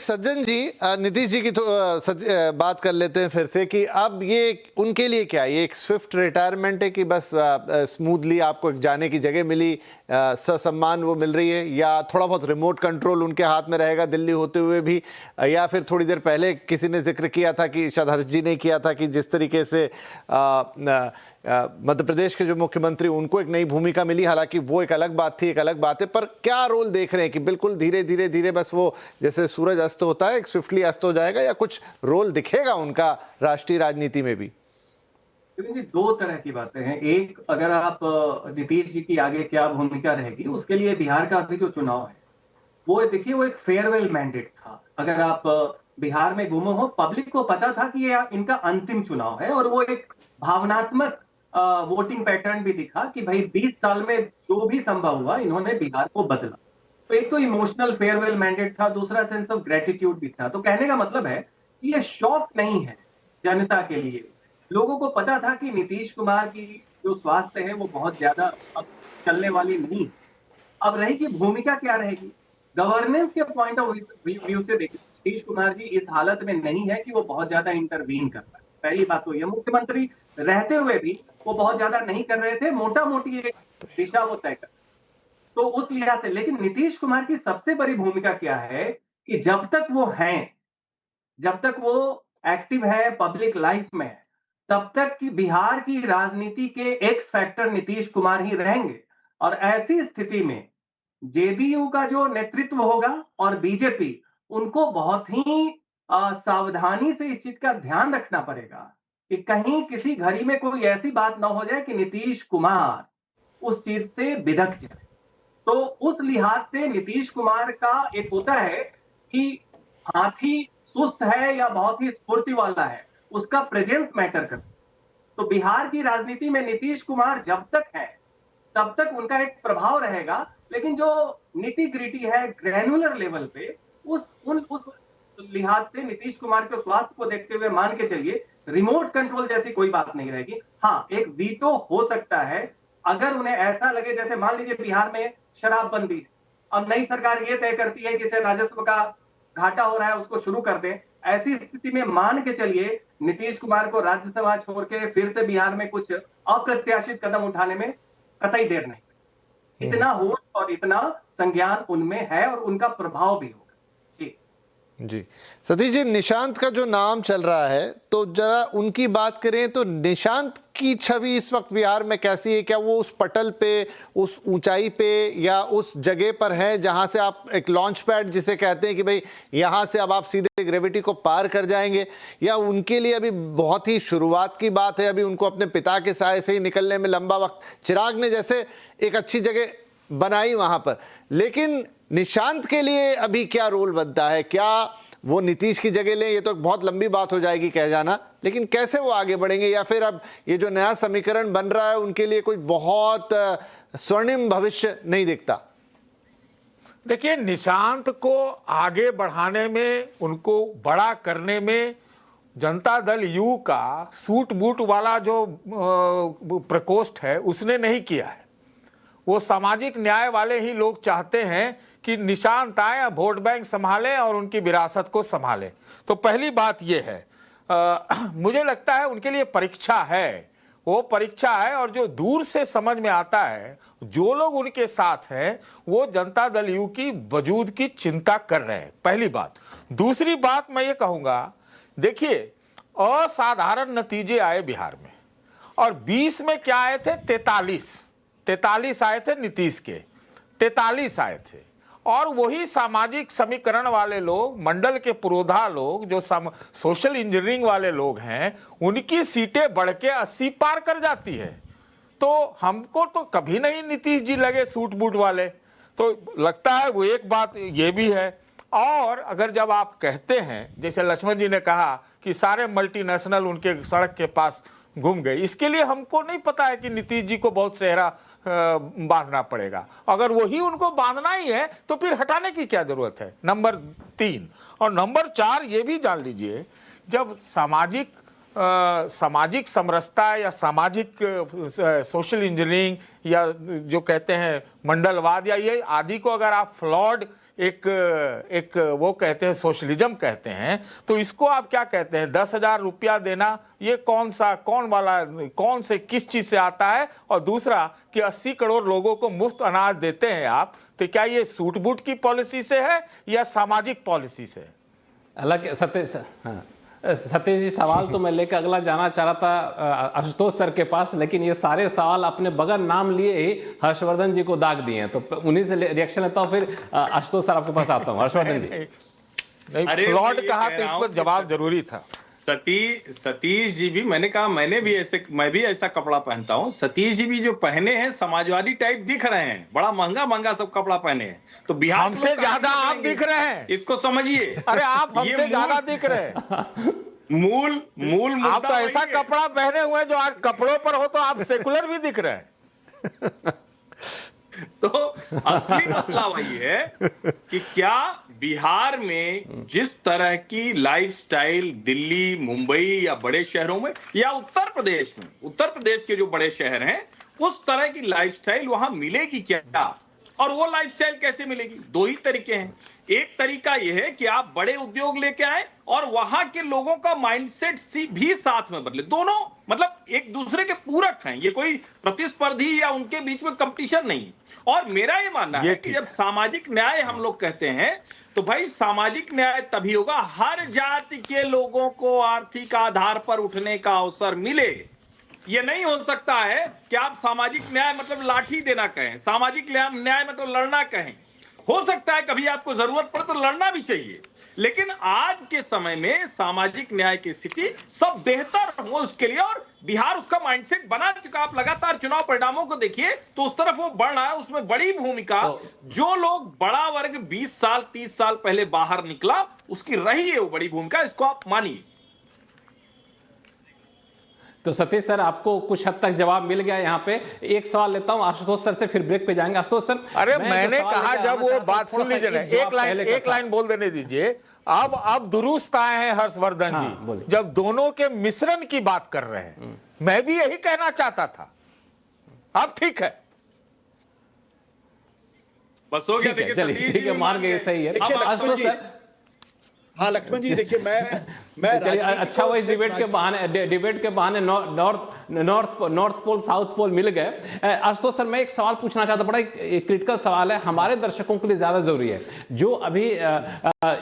सज्जन जी, नीतीश जी की तो बात कर लेते हैं फिर से कि अब ये उनके लिए क्या, ये एक स्विफ्ट रिटायरमेंट है कि बस स्मूथली आपको एक जाने की जगह मिली, ससम्मान वो मिल रही है, या थोड़ा बहुत रिमोट कंट्रोल उनके हाथ में रहेगा दिल्ली होते हुए भी, या फिर थोड़ी देर पहले किसी ने जिक्र किया था कि शायद हर्ष जी ने किया था कि जिस तरीके से मध्य प्रदेश के जो मुख्यमंत्री उनको एक नई भूमिका मिली, हालांकि वो एक अलग बात थी, एक अलग बात है, पर क्या रोल देख रहे हैं कि बिल्कुल धीरे धीरे धीरे बस वो जैसे सूरज अस्त होता है स्विफ्टली अस्त हो जाएगा, या कुछ रोल दिखेगा उनका राष्ट्रीय राजनीति में भी? जी, दो तरह की बातें हैं। एक, अगर आप नीतीश जी की आगे क्या भूमिका रहेगी, उसके लिए बिहार का अभी जो चुनाव है वो देखिए, वो एक फेयरवेल मैंडेट था। अगर आप बिहार में गुम हो, पब्लिक को पता था कि ये इनका अंतिम चुनाव है, और वो एक भावनात्मक वोटिंग पैटर्न भी दिखा कि भाई 20 साल में जो भी संभव हुआ इन्होंने बिहार को बदला। तो एक तो इमोशनल फेयरवेल मैंडेट था, दूसरा सेंस ऑफ ग्रेटिट्यूड भी था। तो कहने का मतलब है कि ये शौक नहीं है जनता के लिए। लोगों को पता था कि नीतीश कुमार की जो स्वास्थ्य है वो बहुत ज्यादा अब चलने वाली नहीं। अब रही कि भूमिका क्या रहेगी, गवर्नेंस के पॉइंट ऑफ व्यू से देखिए, नीतीश कुमार जी इस हालत में नहीं है कि वो बहुत ज्यादा इंटरवीन कर पाए। पहली बात तो ये, मुख्यमंत्री रहते हुए भी वो बहुत ज्यादा नहीं कर रहे थे, मोटा मोटी एक दिशा वो तय कर। तो उस लिहाज से, लेकिन नीतीश कुमार की सबसे बड़ी भूमिका क्या है कि जब तक वो हैं, जब तक वो एक्टिव है, पब्लिक लाइफ में है, तब तक कि बिहार की राजनीति के एक्स फैक्टर नीतीश कुमार ही रहेंगे। और ऐसी स्थिति में जेडीयू का जो नेतृत्व होगा और बीजेपी, उनको बहुत ही सावधानी से इस चीज का ध्यान रखना पड़ेगा कि कहीं किसी घड़ी में कोई ऐसी बात ना हो जाए कि नीतीश कुमार उस चीज से बिदक जाए। तो उस लिहाज से नीतीश कुमार का एक होता है कि हाथी सुस्त है या बहुत ही स्फूर्ति वाला है, उसका प्रेजेंस मैटर करता है। तो बिहार की राजनीति में नीतीश कुमार जब तक है तब तक उनका एक प्रभाव रहेगा, लेकिन जो निटी ग्रिटी है ग्रैनुलर लेवल पे, उस लिहाज से नीतीश कुमार के स्वास्थ्य को देखते हुए मान के चलिए रिमोट कंट्रोल जैसी कोई बात नहीं रहेगी। हाँ, एक वीटो हो सकता है अगर उन्हें ऐसा लगे, जैसे मान लीजिए बिहार में शराबबंदी, अब नई सरकार ये तय करती है कि इसे राजस्व का घाटा हो रहा है उसको शुरू कर दें। ऐसी स्थिति में मान के चलिए नीतीश कुमार को राज्यसभा छोड़ के फिर से बिहार में कुछ अप्रत्याशित कदम उठाने में कतई देर नहीं। इतना होश और इतना संज्ञान उनमें है और उनका प्रभाव भी होगा। जी जी सतीश जी, निशांत का जो नाम चल रहा है, तो जरा उनकी बात करें तो निशांत की छवि इस वक्त बिहार में कैसी है? क्या वो उस पटल पे, उस ऊंचाई पे, या उस जगह पर है जहां से आप एक लॉन्च पैड जिसे कहते हैं कि भाई यहां से अब आप सीधे ग्रेविटी को पार कर जाएंगे, या उनके लिए अभी बहुत ही शुरुआत की बात है, अभी उनको अपने पिता के साय से ही निकलने में लंबा वक्त, चिराग ने जैसे एक अच्छी जगह बनाई वहां पर, लेकिन निशांत के लिए अभी क्या रोल बनता है? क्या वो नीतीश की जगह लें? ये तो बहुत लंबी बात हो जाएगी कह जाना, लेकिन कैसे वो आगे बढ़ेंगे? या फिर अब ये जो नया समीकरण बन रहा है उनके लिए कोई बहुत स्वर्णिम भविष्य नहीं दिखता? देखिए, निशांत को आगे बढ़ाने में, उनको बड़ा करने में जनता दल यू का सूट बूट वाला जो प्रकोष्ठ है उसने नहीं किया है। वो सामाजिक न्याय वाले ही लोग चाहते हैं कि निशांत आए, वोट बैंक संभालें और उनकी विरासत को संभालें। तो पहली बात ये है, मुझे लगता है उनके लिए परीक्षा है, वो परीक्षा है। और जो दूर से समझ में आता है, जो लोग उनके साथ हैं वो जनता दल यू की वजूद की चिंता कर रहे हैं, पहली बात। दूसरी बात मैं ये कहूँगा, देखिए असाधारण नतीजे आए बिहार में, और 20 में क्या आए थे? 43 आए थे नीतीश के, 43 आए थे। और वही सामाजिक समीकरण वाले लोग, मंडल के पुरोधा लोग, जो सोशल इंजीनियरिंग वाले लोग हैं, उनकी सीटें बढ़ के 80 पार कर जाती है। तो हमको तो कभी नहीं नीतीश जी लगे सूट बूट वाले। तो लगता है वो एक बात ये भी है। और अगर जब आप कहते हैं, जैसे लक्ष्मण जी ने कहा कि सारे मल्टीनेशनल उनके सड़क के पास घूम गए, इसके लिए हमको नहीं पता है कि नीतीश जी को बहुत सेहरा बांधना पड़ेगा। अगर वही उनको बांधना ही है तो फिर हटाने की क्या जरूरत है? नंबर 3 और नंबर 4 ये भी जान लीजिए, जब सामाजिक समरसता या सामाजिक सोशल इंजीनियरिंग या जो कहते हैं मंडलवाद या ये आदि को अगर आप फ्लॉड एक वो कहते हैं सोशलिज्म कहते हैं, तो इसको आप क्या कहते हैं? 10,000 रुपया देना, ये कौन से किस चीज से आता है? और दूसरा कि 80 करोड़ लोगों को मुफ्त अनाज देते हैं आप, तो क्या ये सूट बूट की पॉलिसी से है या सामाजिक पॉलिसी से? हालांकि सतीश जी, सवाल तो मैं लेकर अगला जाना चाह रहा था आशुतोष सर के पास, लेकिन ये सारे सवाल अपने बगैर नाम लिए ही हर्षवर्धन जी को दाग दिए हैं, तो उन्हीं से रिएक्शन लेता हूँ। फिर आशुतोष सर आपके पास आता हूँ। हर्षवर्धन जी, नहीं, फ्लॉड कहा तो इस पर जवाब जरूरी था। सतीश जी भी, मैंने कहा मैं भी ऐसा कपड़ा पहनता हूँ। सतीश जी भी जो पहने हैं समाजवादी टाइप दिख रहे हैं, बड़ा महंगा महंगा सब कपड़ा पहने हैं। तो बिहार हमसे ज्यादा आप दिख रहे हैं, इसको समझिए। अरे आप हमसे ज्यादा दिख रहे हैं। मूल आप तो ऐसा कपड़ा पहने हुए हैं जो आज कपड़ों पर हो तो आप सेकुलर भी दिख रहे हैं। तो असली मसला वही है कि क्या बिहार में जिस तरह की लाइफस्टाइल दिल्ली, मुंबई या बड़े शहरों में या उत्तर प्रदेश के जो बड़े शहर हैं, उस तरह की लाइफस्टाइल वहां मिलेगी क्या? और वो लाइफस्टाइल कैसे मिलेगी? दो ही तरीके हैं। एक तरीका यह है कि आप बड़े उद्योग लेके आए और वहां के लोगों का माइंडसेट भी साथ में बदले। दोनों मतलब एक दूसरे के पूरक हैं, ये कोई प्रतिस्पर्धी या उनके बीच में कंपटीशन नहीं। और मेरा ये मानना है कि जब सामाजिक न्याय हम लोग कहते हैं तो भाई सामाजिक न्याय तभी होगा हर जाति के लोगों को आर्थिक आधार पर उठने का अवसर मिले। ये नहीं हो सकता है कि आप सामाजिक न्याय मतलब लाठी देना कहें, सामाजिक न्याय मतलब लड़ना कहें। हो सकता है कभी आपको जरूरत पड़े तो लड़ना भी चाहिए, लेकिन आज के समय में सामाजिक न्याय की स्थिति सब बेहतर हो उसके लिए, और बिहार उसका माइंडसेट बना चुका। आप लगातार चुनाव परिणामों को देखिए तो उस तरफ वो बढ़ रहा है। उसमें बड़ी भूमिका जो लोग बड़ा वर्ग 20 साल 30 साल पहले बाहर निकला उसकी रही है, वो बड़ी भूमिका, इसको आप मानिए। तो सतीश सर, आपको कुछ हद तक जवाब मिल गया। यहाँ पे एक सवाल लेता हूँ आशुतोष सर से, फिर ब्रेक पे जाएंगे। आशुतोष सर, अरे मैंने कहा जब वो बात सुन लीजिए, एक लाइन बोल देने दीजिए। अब दुरुस्त आए हैं हर्षवर्धन जी, जब दोनों के मिश्रण की बात कर रहे हैं। मैं भी यही कहना चाहता था। अब ठीक है, बस हो गया। देखिए ठीक है, मान गए, सही है। आशुतोष सर, हाँ लक्ष्मण जी, देखिए मैं अच्छा वो इस डिबेट के बहाने नॉर्थ पोल साउथ पोल मिल गए। आशुतोष सर, मैं एक सवाल पूछना चाहता, बड़ा एक क्रिटिकल सवाल है, हमारे दर्शकों के लिए ज्यादा जरूरी है। जो अभी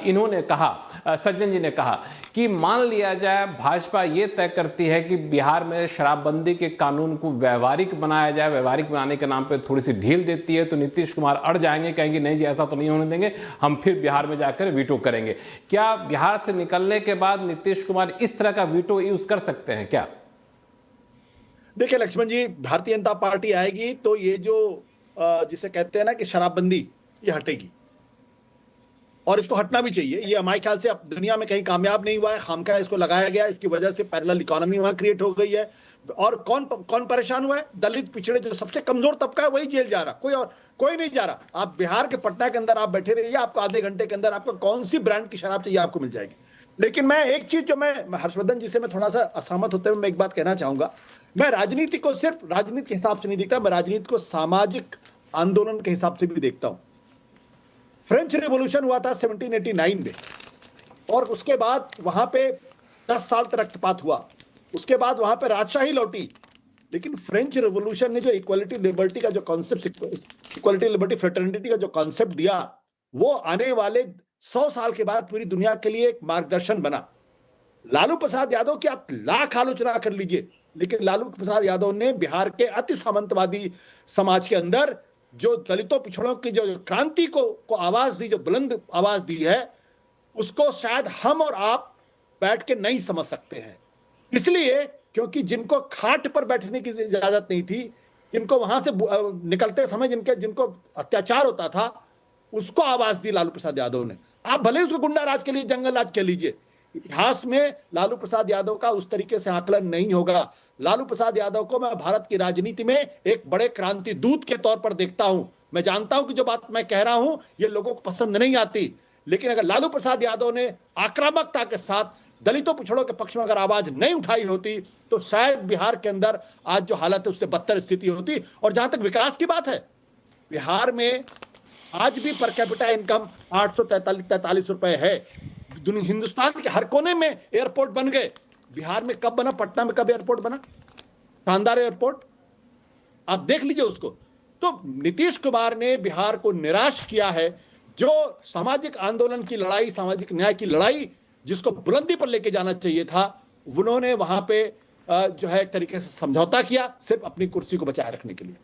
इन्होंने कहा, सज्जन जी ने कहा कि मान लिया जाए भाजपा ये तय करती है कि बिहार में शराबबंदी के कानून को व्यवहारिक बनाया जाए, व्यवहारिक बनाने के नाम पे थोड़ी सी ढील देती है, तो नीतीश कुमार अड़ जाएंगे, कहेंगे नहीं जी ऐसा तो नहीं होने देंगे, हम फिर बिहार में जाकर वीटो करेंगे। क्या बिहार से निकलने के बाद नीतीश कुमार इस तरह का वीटो यूज कर सकते हैं क्या? देखिए लक्ष्मण जी, भारतीय जनता पार्टी आएगी तो ये जो जिसे कहते हैं ना कि शराबबंदी, ये हटेगी और इसको हटना भी चाहिए। ये हमारे ख्याल से अब दुनिया में कहीं कामयाब नहीं हुआ है, खामखा इसको लगाया गया, इसकी वजह से पैरेलल इकोनॉमी वहां क्रिएट हो गई है। और कौन परेशान हुआ है? दलित, पिछड़े, जो सबसे कमजोर तबका है वही जेल जा रहा, कोई नहीं जा रहा। आप बिहार के पटना के अंदर आप बैठे रहिए, आपको आधे घंटे के अंदर आपको कौन सी ब्रांड की शराब चाहिए आपको मिल जाएगी। लेकिन मैं एक चीज जो मैं हर्षवर्धन जी से मैं थोड़ा सा असहमत होते हुए मैं एक बात कहना चाहूंगा। मैं राजनीति को सिर्फ राजनीति के हिसाब से नहीं देखता, मैं राजनीति को सामाजिक आंदोलन के हिसाब से भी देखता हूं। फ्रेंच रिवॉल्यूशन हुआ था 1789 में, और उसके बाद वहां पे 10 साल तक रक्तपात हुआ, उसके बाद वहां पे राजशाही लौटी। लेकिन फ्रेंच रिवॉल्यूशन ने जो इक्वालिटी लिबर्टी का जो कॉन्सेप्ट, इक्वालिटी लिबर्टी फ्रेटर्निटी का जो कॉन्सेप्ट दिया, वो आने वाले 100 साल के बाद पूरी दुनिया के लिए एक मार्गदर्शन बना। लालू प्रसाद यादव की आप लाख आलोचना कर लीजिए, लेकिन लालू प्रसाद यादव ने बिहार के अति सामंतवादी समाज के अंदर जो दलितों पिछड़ों की जो क्रांति को आवाज दी, जो बुलंद आवाज दी है, उसको शायद हम और आप बैठ के नहीं समझ सकते हैं। इसलिए क्योंकि जिनको खाट पर बैठने की इजाजत नहीं थी, जिनको वहां से निकलते समय जिनको अत्याचार होता था, उसको आवाज दी लालू प्रसाद यादव ने। आप भले उसको गुंडा राज के लिए, जंगल राज कह लीजिए, इतिहास में लालू प्रसाद यादव का उस तरीके से आकलन नहीं होगा। लालू प्रसाद यादव को मैं भारत की राजनीति में एक बड़े क्रांति दूत के तौर पर देखता हूं। मैं जानता हूं कि जो बात मैं कह रहा हूं ये लोगों को पसंद नहीं आती, लेकिन अगर लालू प्रसाद यादव ने आक्रामकता के साथ दलितों पिछड़ों के पक्ष में अगर आवाज नहीं उठाई होती, तो शायद बिहार के अंदर आज जो हालत है उससे बदतर स्थिति होती। और जहां तक विकास की बात है, बिहार में आज भी पर कैपिटा इनकम 843 रुपए है। दुनिया हिंदुस्तान के हर कोने में एयरपोर्ट बन गए। बिहार में कब बना? पटना में कब एयरपोर्ट बना? शानदार एयरपोर्ट, आप देख लीजिए उसको। तो नीतीश कुमार ने बिहार को निराश किया है। जो सामाजिक आंदोलन की लड़ाई, सामाजिक न्याय की लड़ाई जिसको बुलंदी पर लेके जाना चाहिए था, उन्होंने वहां पे जो है एक तरीके से समझौता किया सिर्फ अपनी कुर्सी को बचाए रखने के लिए।